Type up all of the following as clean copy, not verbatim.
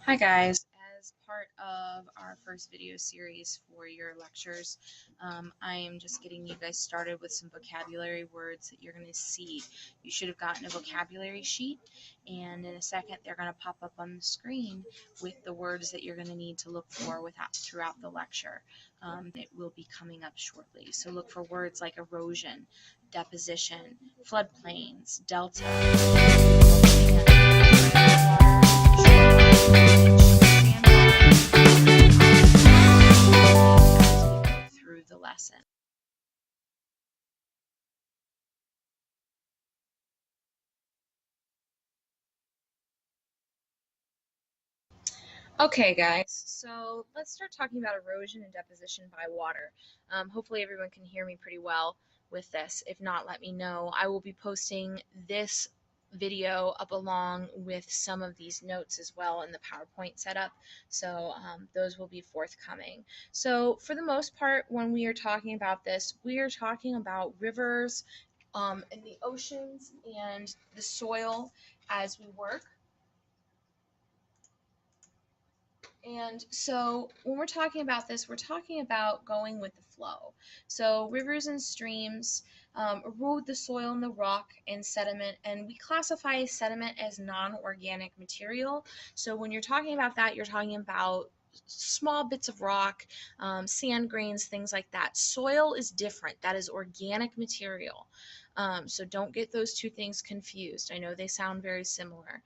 Hi guys, as part of our first video series for your lectures, I am just getting you guys started with some vocabulary words that you're going to see. You should have gotten a vocabulary sheet, and in a second they're going to pop up on the screen with the words that you're going to need to look for throughout the lecture. It will be coming up shortly. So look for words like erosion, deposition, floodplains, delta, through the lesson. Okay, guys, so let's start talking about erosion and deposition by water. Hopefully everyone can hear me pretty well with this. If not, let me know. I will be posting this video up along with some of these notes as well in the PowerPoint setup, so those will be forthcoming. So for the most part, when we are talking about this, we are talking about rivers and the oceans and the soil as we work. And so when we're talking about this, we're talking about going with the flow. So rivers and streams erode the soil and the rock and sediment, and we classify sediment as non-organic material. So when you're talking about that, you're talking about small bits of rock, sand grains, things like that. Soil is different. That is organic material. So don't get those two things confused. I know they sound very similar.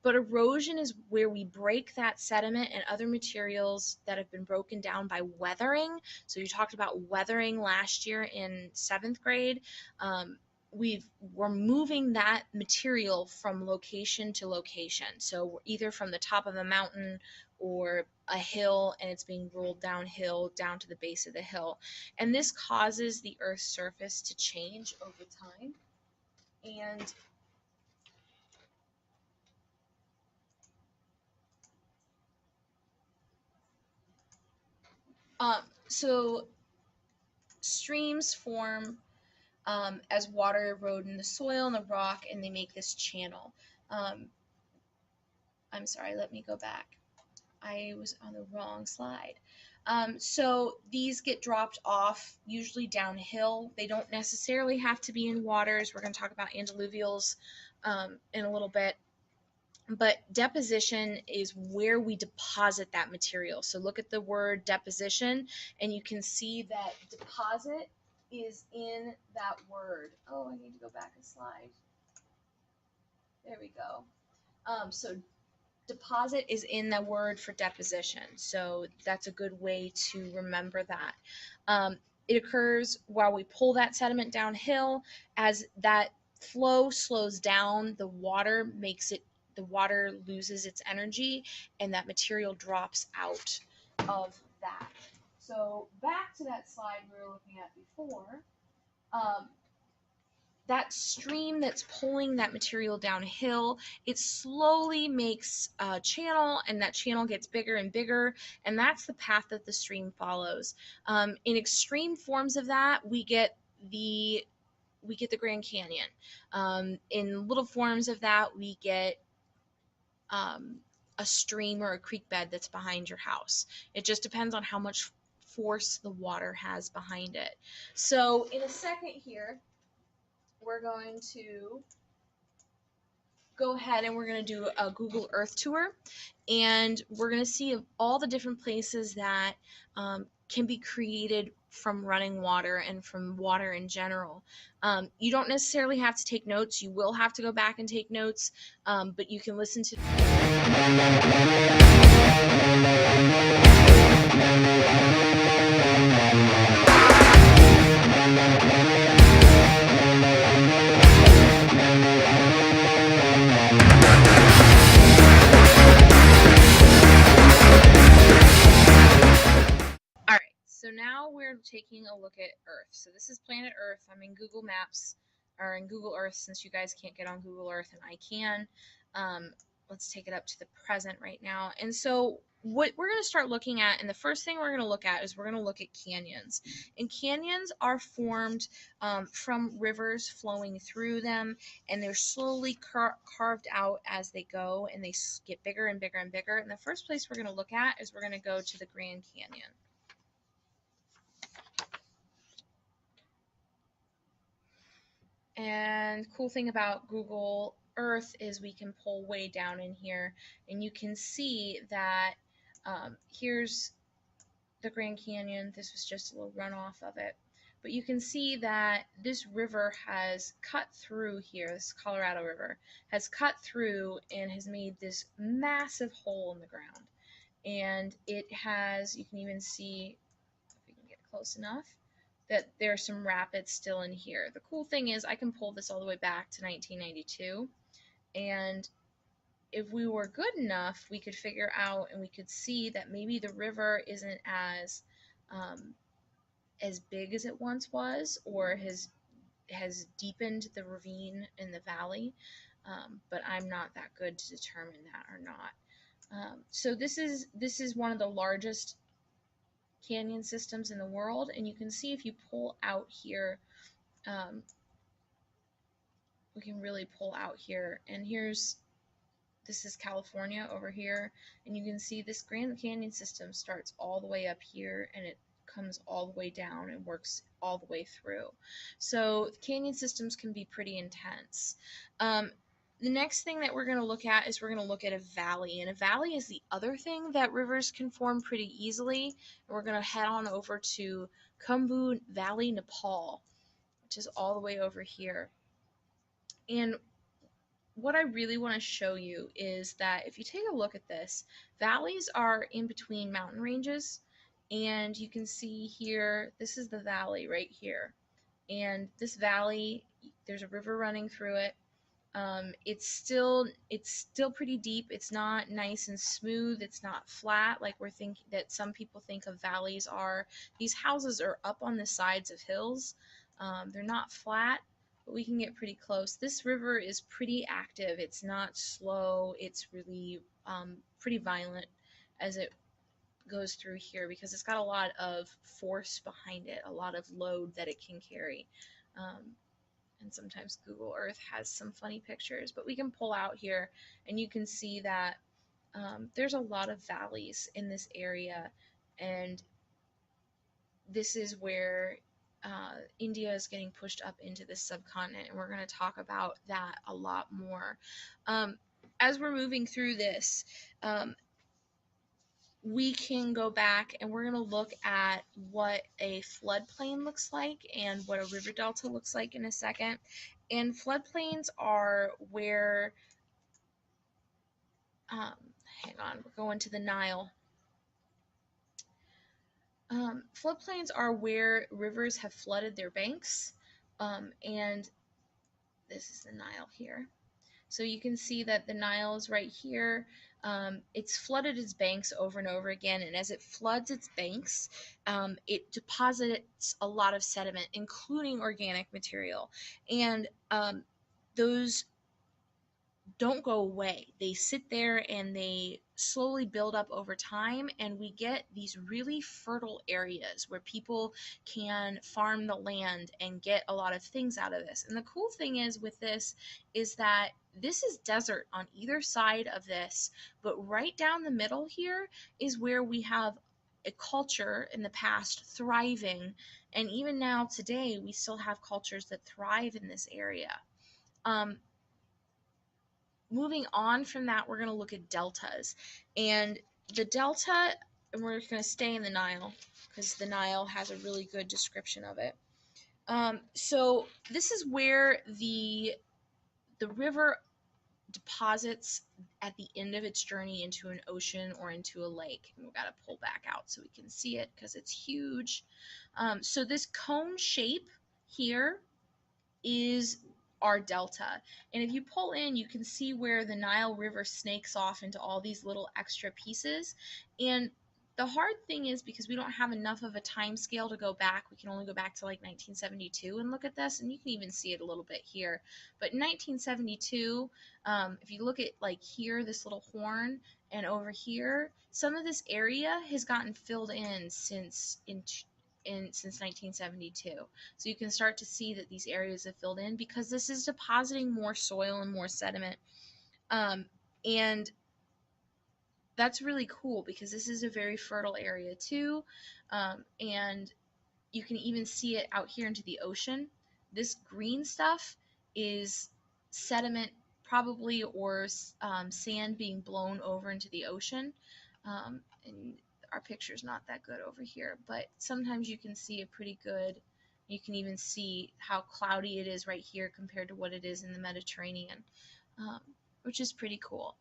But erosion is where we break that sediment and other materials that have been broken down by weathering. So you talked about weathering last year in 7th grade. We're moving that material from location to location. So either from the top of a mountain or a hill, and it's being rolled downhill down to the base of the hill. And this causes the Earth's surface to change over time. And so streams form as water erode in the soil and the rock, and they make this channel. I'm sorry, let me go back. I was on the wrong slide. So these get dropped off usually downhill. They don't necessarily have to be in waters. We're going to talk about antiluvials in a little bit. But deposition is where we deposit that material. So look at the word deposition, and you can see that deposit is in that word. Oh, I need to go back a slide. There we go. So deposit is in the word for deposition. So that's a good way to remember that. It occurs while we pull that sediment downhill. As that flow slows down, the water loses its energy, and that material drops out of that. So back to that slide we were looking at before. That stream that's pulling that material downhill, it slowly makes a channel, and that channel gets bigger and bigger, and that's the path that the stream follows. In extreme forms of that, we get the Grand Canyon. In little forms of that, we get a stream or a creek bed that's behind your house. It just depends on how much force the water has behind it. So in a second here, we're going to go ahead and we're going to do a Google Earth tour, and we're going to see all the different places that can be created from running water and from water in general. You don't necessarily have to take notes. You will have to go back and take notes, but you can listen to So now we're taking a look at Earth. So this is planet Earth. I'm in Google Maps, or in Google Earth, since you guys can't get on Google Earth and I can. Let's take it up to the present right now. And so what we're going to start looking at, and the first thing we're going to look at is we're going to look at canyons. And canyons are formed from rivers flowing through them, and they're slowly carved out as they go, and they get bigger and bigger and bigger. And the first place we're going to look at is we're going to go to the Grand Canyon. And cool thing about Google Earth is we can pull way down in here, and you can see that here's the Grand Canyon. This was just a little runoff of it. But you can see that this river has cut through here, this Colorado River, has cut through and has made this massive hole in the ground. And it has, you can even see, if we can get close enough, that there are some rapids still in here. The cool thing is I can pull this all the way back to 1992, and if we were good enough, we could figure out and we could see that maybe the river isn't as big as it once was, or has deepened the ravine in the valley. But I'm not that good to determine that or not. So this is one of the largest canyon systems in the world, and you can see if you pull out here, we can really pull out here, and this is California over here, and you can see this Grand Canyon system starts all the way up here, and it comes all the way down and works all the way through. So canyon systems can be pretty intense. The next thing that we're going to look at is we're going to look at a valley, and a valley is the other thing that rivers can form pretty easily. And we're going to head on over to Khumbu Valley, Nepal, which is all the way over here. And what I really want to show you is that if you take a look at this, valleys are in between mountain ranges, and you can see here, this is the valley right here. And this valley, there's a river running through it. It's still pretty deep. It's not nice and smooth. It's not flat like we're thinking that some people think of valleys are. These houses are up on the sides of hills. They're not flat, but we can get pretty close. This river is pretty active. It's not slow. It's really pretty violent as it goes through here because it's got a lot of force behind it, a lot of load that it can carry. And sometimes Google Earth has some funny pictures, but we can pull out here and you can see that there's a lot of valleys in this area, and this is where India is getting pushed up into this subcontinent, and we're going to talk about that a lot more. As we're moving through this, we can go back and we're going to look at what a floodplain looks like and what a river delta looks like in a second. And floodplains are where, hang on, we're going to the Nile. Floodplains are where rivers have flooded their banks, and this is the Nile here. So you can see that the Nile is right here. It's flooded its banks over and over again, and as it floods its banks, it deposits a lot of sediment, including organic material. And those don't go away. They sit there and they slowly build up over time, and we get these really fertile areas where people can farm the land and get a lot of things out of this. And the cool thing is with this is that this is desert on either side of this, but right down the middle here is where we have a culture in the past thriving, and even now today we still have cultures that thrive in this area. Moving on from that, we're going to look at deltas. And the delta, and we're going to stay in the Nile because the Nile has a really good description of it. So this is where the river deposits at the end of its journey into an ocean or into a lake. And we've got to pull back out so we can see it because it's huge. So this cone shape here is our delta, and if you pull in, you can see where the Nile River snakes off into all these little extra pieces, and The hard thing is because we don't have enough of a time scale to go back. We can only go back to like 1972 and look at this, and you can even see it a little bit here. But in 1972, if you look at like here, this little horn, and over here, some of this area has gotten filled in since 1972. So you can start to see that these areas have filled in because this is depositing more soil and more sediment. And that's really cool because this is a very fertile area too. And you can even see it out here into the ocean. This green stuff is sediment, probably, or sand being blown over into the ocean. And our picture's not that good over here, but sometimes you can see a pretty good. You can even see how cloudy it is right here compared to what it is in the Mediterranean, which is pretty cool.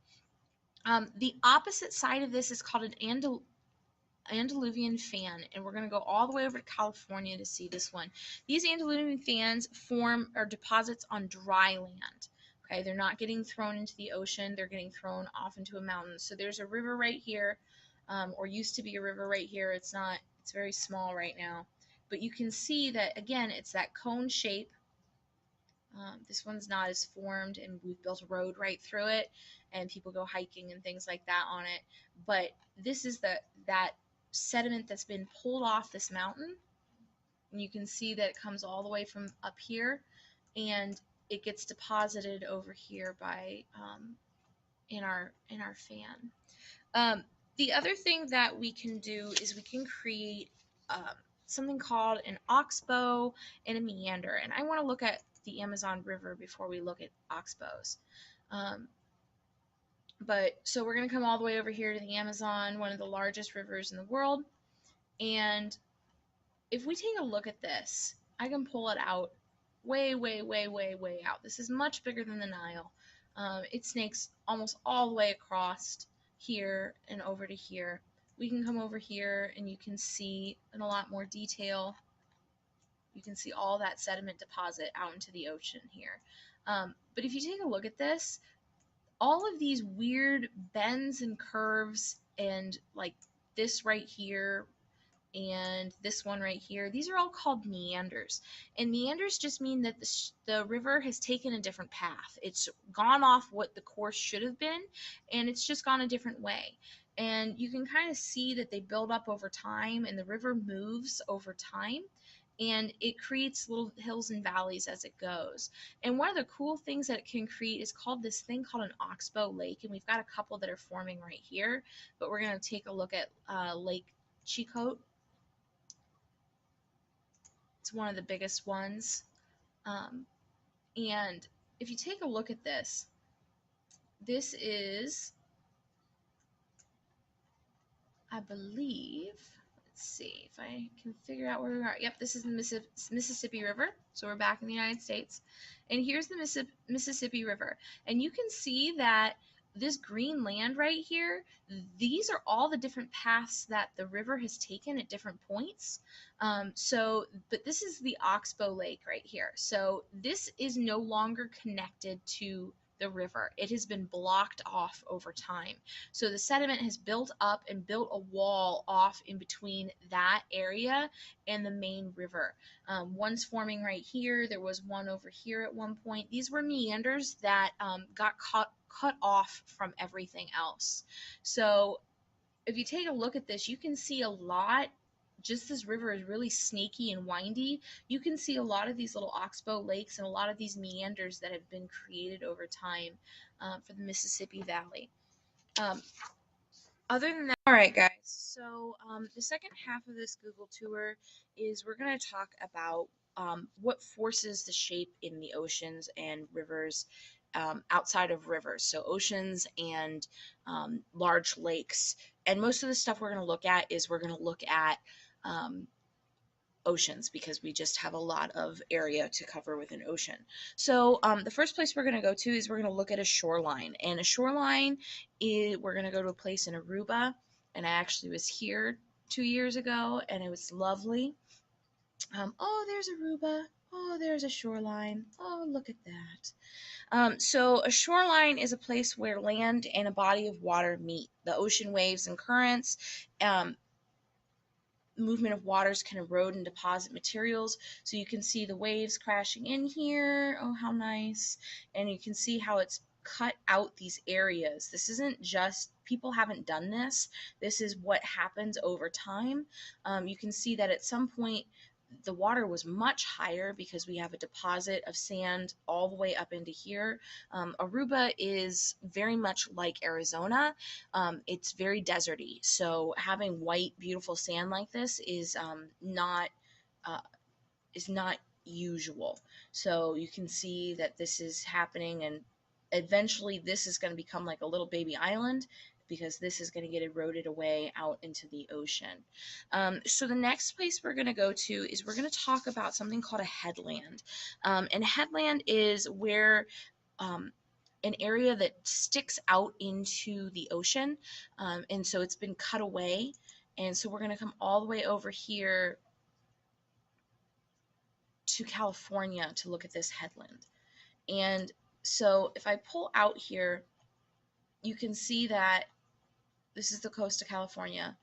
The opposite side of this is called an Andaluvian fan, and we're going to go all the way over to California to see this one. These Andaluvian fans form or deposits on dry land. Okay, they're not getting thrown into the ocean, they're getting thrown off into a mountain. So there's a river right here, or used to be a river right here. It's very small right now. But you can see that, again, it's that cone shape. This one's not as formed, and we've built a road right through it, and people go hiking and things like that on it. But this is that sediment that's been pulled off this mountain, and you can see that it comes all the way from up here, and it gets deposited over here by in our fan. The other thing that we can do is we can create something called an oxbow and a meander. And I want to look at the Amazon River before we look at oxbows. So we're going to come all the way over here to the Amazon, one of the largest rivers in the world. And if we take a look at this, I can pull it out way, way, way, way, way out. This is much bigger than the Nile. It snakes almost all the way across here and over to here. We can come over here and you can see in a lot more detail. You can see all that sediment deposit out into the ocean here. But if you take a look at this, all of these weird bends and curves, and like this right here and this one right here, these are all called meanders. And meanders just mean that the river has taken a different path. It's gone off what the course should have been, and it's just gone a different way. And you can kind of see that they build up over time, and the river moves over time, and it creates little hills and valleys as it goes. And one of the cool things that it can create is called this thing called an oxbow lake, and we've got a couple that are forming right here, but we're going to take a look at Lake Chilcoot. It's one of the biggest ones. And if you take a look at this, this is, I believe, let's see if I can figure out where we are. Yep, this is the Mississippi River. So we're back in the United States. And here's the Mississippi River. And you can see that this green land right here, these are all the different paths that the river has taken at different points. But this is the Oxbow Lake right here. So this is no longer connected to the river. It has been blocked off over time. So the sediment has built up and built a wall off in between that area and the main river. One's forming right here. There was one over here at one point. These were meanders that got cut off from everything else. So if you take a look at this, you can see a lot. Just this river is really snaky and windy. You can see a lot of these little oxbow lakes and a lot of these meanders that have been created over time for the Mississippi Valley. Other than that, all right, guys. So the second half of this Google tour is we're going to talk about what forces the shape in the oceans and rivers outside of rivers, so oceans and large lakes. And most of the stuff we're going to look at is we're going to look at oceans because we just have a lot of area to cover with an ocean. So the first place we're going to go to is we're going to look at a shoreline. And a shoreline we're going to go to a place in Aruba, and I actually was here 2 years ago, and it was lovely. Oh, there's Aruba. Oh, there's a shoreline. Oh, look at that. So a shoreline is a place where land and a body of water meet. The ocean waves and currents, um, movement of waters can erode and deposit materials. So you can see the waves crashing in here. Oh, how nice. And you can see how it's cut out these areas. This isn't just, people haven't done this. This is what happens over time. You can see that at some point, the water was much higher because we have a deposit of sand all the way up into here. Aruba is very much like Arizona. It's very deserty, so having white, beautiful sand like this uh, is not usual. So you can see that this is happening, and eventually this is going to become like a little baby island because this is going to get eroded away out into the ocean. So the next place we're going to go to is we're going to talk about something called a headland. And a headland is where an area that sticks out into the ocean, and so it's been cut away. And so we're going to come all the way over here to California to look at this headland. And so if I pull out here, you can see that this is the coast of California.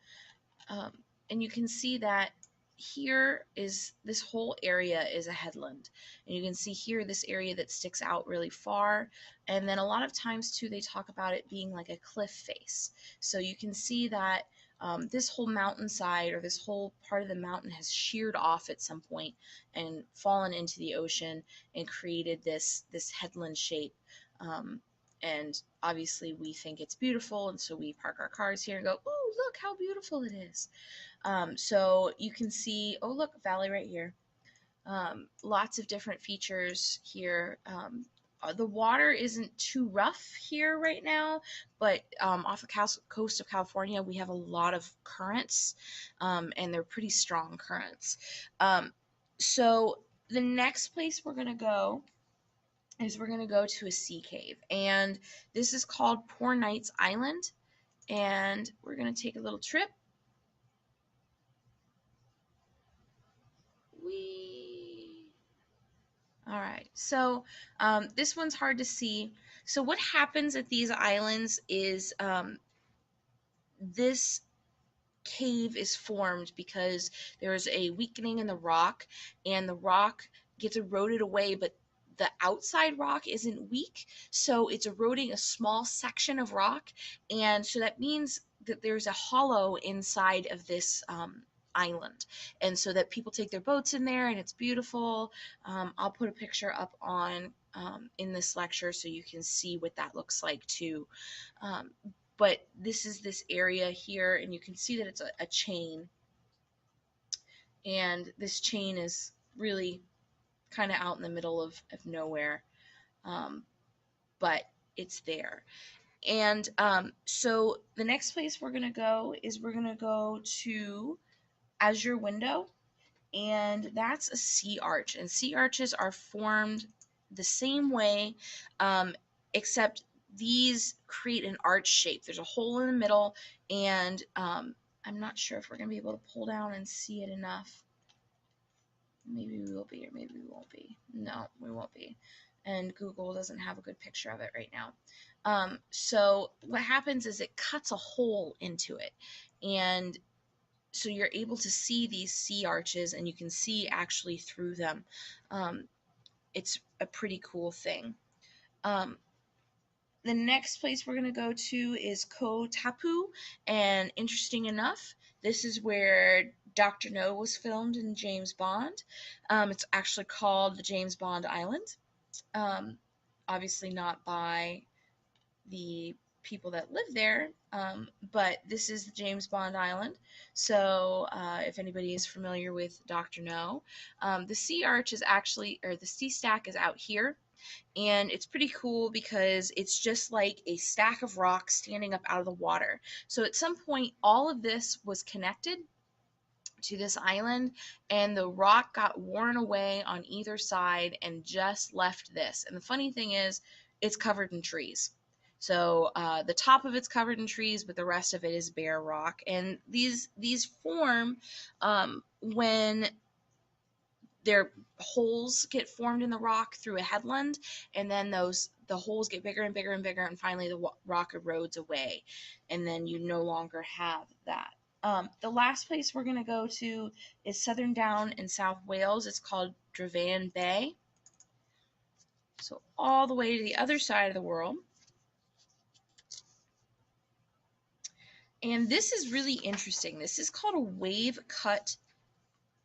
Um, and you can see that here is this whole area is a headland. And you can see here this area that sticks out really far. And then a lot of times too, they talk about it being like a cliff face. So you can see that this whole mountainside or this whole part of the mountain has sheared off at some point and fallen into the ocean and created this headland shape. And obviously we think it's beautiful, and so we park our cars here and go, "Oh, look how beautiful it is." So you can see, oh look, valley right here. Lots of different features here. The water isn't too rough here right now, but off the coast of California, we have a lot of currents, and they're pretty strong currents. So the next place we're going to go is we're going to go to a sea cave, and this is called Poor Knights Island, and we're going to take a little trip. Whee! All right, so this one's hard to see. So what happens at these islands is this cave is formed because there's a weakening in the rock, and the rock gets eroded away, but the outside rock isn't weak, so it's eroding a small section of rock, and so that means that there's a hollow inside of this island, and so that people take their boats in there, and it's beautiful. I'll put a picture up on in this lecture so you can see what that looks like too. Um, but this is this area here, and you can see that it's a chain, and this chain is really kind of out in the middle of nowhere, um, but it's there. And so the next place we're going to go is we're going to go to Azure Window, and that's a sea arch, and sea arches are formed the same way, except these create an arch shape. There's a hole in the middle, and I'm not sure if we're going to be able to pull down and see it enough. Maybe we will be, or maybe we won't be. No, we won't be. And Google doesn't have a good picture of it right now. So what happens is it cuts a hole into it, and so you're able to see these sea arches, and you can see actually through them. It's a pretty cool thing. The next place we're going to go to is Koh Tapu, and interesting enough, this is where Dr. No was filmed in James Bond. It's actually called the James Bond Island. Um, Obviously not by the people that live there, but this is the James Bond Island. So if anybody is familiar with Dr. No, the sea arch is actually, or the sea stack is out here, and it's pretty cool because it's just like a stack of rocks standing up out of the water. So at some point, all of this was connected to this island, and the rock got worn away on either side and just left this. And the funny thing is, it's covered in trees. So the top of it's covered in trees, but the rest of it is bare rock. And these form when their holes get formed in the rock through a headland, and then the holes get bigger and bigger and bigger, and finally the rock erodes away, and then you no longer have that. The last place we're going to go to is Southern Down in South Wales. It's called Drefan Bay. So all the way to the other side of the world. And this is really interesting. This is called a wave cut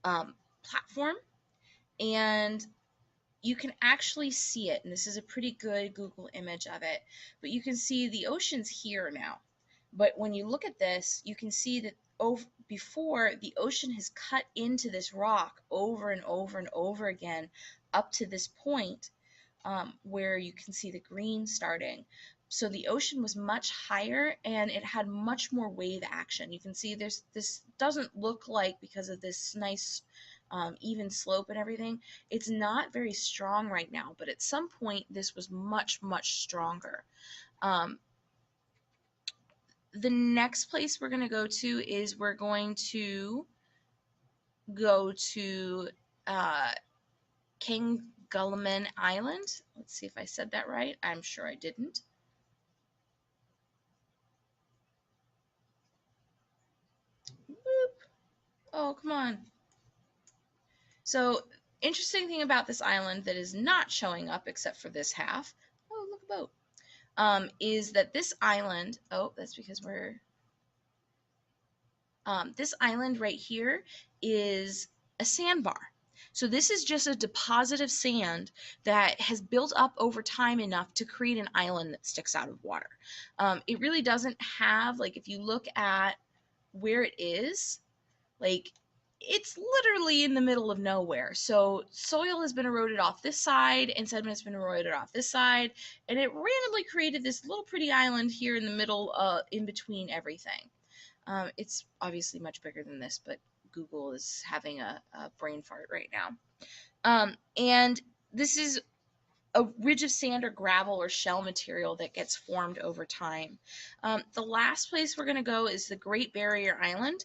platform. And you can actually see it. And this is a pretty good Google image of it. But you can see the ocean's here now. But when you look at this, you can see that before, the ocean has cut into this rock over and over and over again up to this point where you can see the green starting. So the ocean was much higher and it had much more wave action. You can see this doesn't look like, because of this nice even slope and everything, it's not very strong right now, but at some point this was much, much stronger. The next place we're going to go to is we're going to go to Kerguelen Island. Let's see if I said that right. I'm sure I didn't. Boop. Oh, come on. So, interesting thing about this island that is not showing up except for this half. Oh, look, a boat. Is that this island, oh, that's because we're, this island right here is a sandbar. So this is just a deposit of sand that has built up over time enough to create an island that sticks out of water. It really doesn't have, like, if you look at where it is, like, it's literally in the middle of nowhere. So soil has been eroded off this side and sediment has been eroded off this side, and it randomly created this little pretty island here in the middle, in between everything. It's obviously much bigger than this, but Google is having a brain fart right now. And this is a ridge of sand or gravel or shell material that gets formed over time. The last place we're going to go is the Great Barrier Island.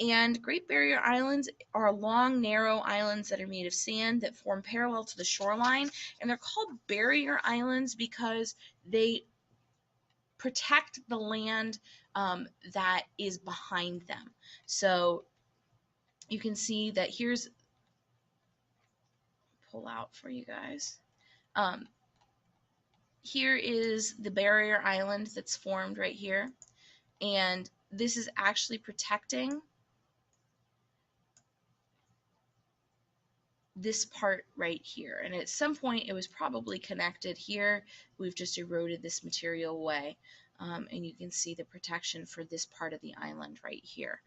And Great Barrier Islands are long, narrow islands that are made of sand that form parallel to the shoreline. And they're called barrier islands because they protect the land that is behind them. So you can see that here's, pull out for you guys. Here is the barrier island that's formed right here, and this is actually protecting this part right here, and at some point it was probably connected here. We've just eroded this material away, and you can see the protection for this part of the island right here.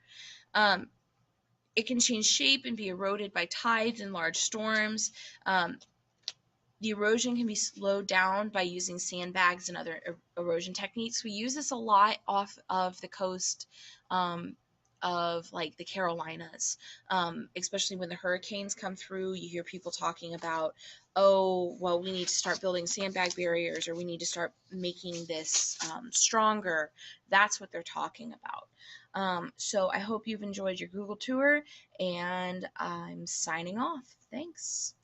It can change shape and be eroded by tides and large storms. The erosion can be slowed down by using sandbags and other erosion techniques. We use this a lot off of the coast of, like, the Carolinas, especially when the hurricanes come through. You hear people talking about, oh, well, we need to start building sandbag barriers, or we need to start making this stronger. That's what they're talking about. So I hope you've enjoyed your Google tour, and I'm signing off. Thanks.